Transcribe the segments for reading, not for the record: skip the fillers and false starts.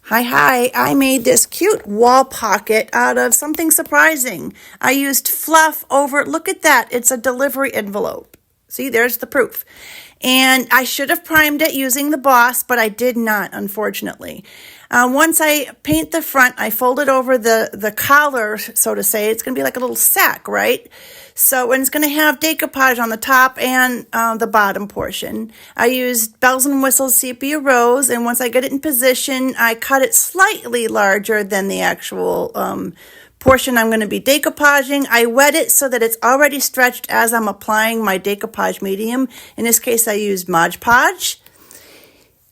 Hi, I made this cute wall pocket out of something surprising. I used fluff over, look at that, it's a delivery envelope. See, there's the proof. And I should have primed it using the Boss, but I did not, unfortunately. Once I paint the front, I fold it over the collar, so to say. It's going to be like a little sack, right? So, and it's going to have decoupage on the top and the bottom portion. I used bells and whistles sepia rose, and once I get it in position, I cut it slightly larger than the actual portion I'm going to be decoupaging. I wet it so that it's already stretched as I'm applying my decoupage medium. In this case, I used Podge.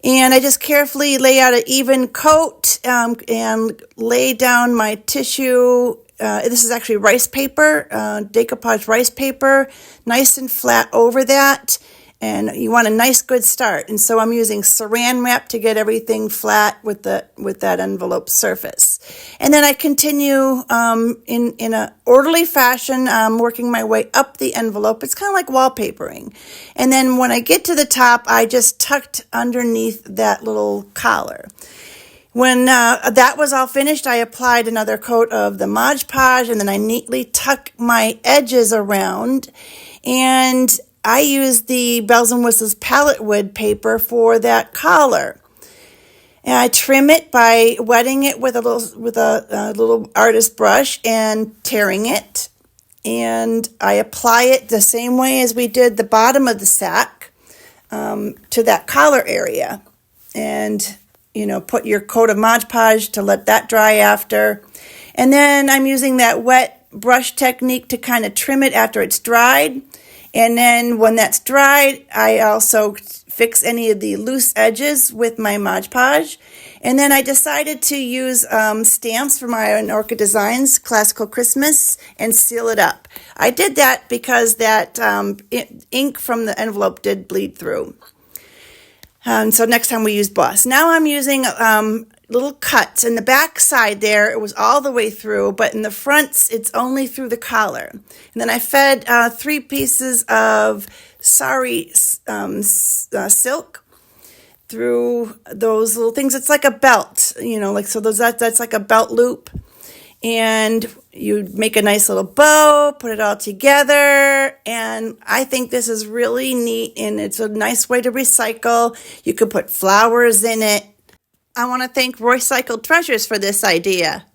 And I just carefully lay out an even coat and lay down my tissue. This is actually rice paper, decoupage rice paper, nice and flat over that. And you want a nice good start. And so I'm using saran wrap to get everything flat with that envelope surface. And then I continue in an orderly fashion, working my way up the envelope. It's kind of like wallpapering. And then when I get to the top, I just tucked underneath that little collar. When that was all finished, I applied another coat of the Mod Podge, and then I neatly tuck my edges around. And I used the Bells and Whistles palette wood paper for that collar. And I trim it by wetting it with a little artist brush and tearing it. And I apply it the same way as we did the bottom of the sack to that collar area. And, you know, put your coat of Mod Podge to let that dry after. And then I'm using that wet brush technique to kind of trim it after it's dried. And then when that's dried, I also fix any of the loose edges with my Mod Podge. And then I decided to use stamps for my Orchid Designs Classical Christmas and seal it up. I did that because that ink from the envelope did bleed through. So next time we use Boss. Now I'm using little cuts. In the back side there, it was all the way through, but in the fronts, it's only through the collar. And then I fed 3 pieces of sari silk through those little things. It's like a belt, you know, like so. That's like a belt loop, and you make a nice little bow, put it all together, and I think this is really neat, and it's a nice way to recycle. You could put flowers in it. I want to thank Roycycled Treasures for this idea.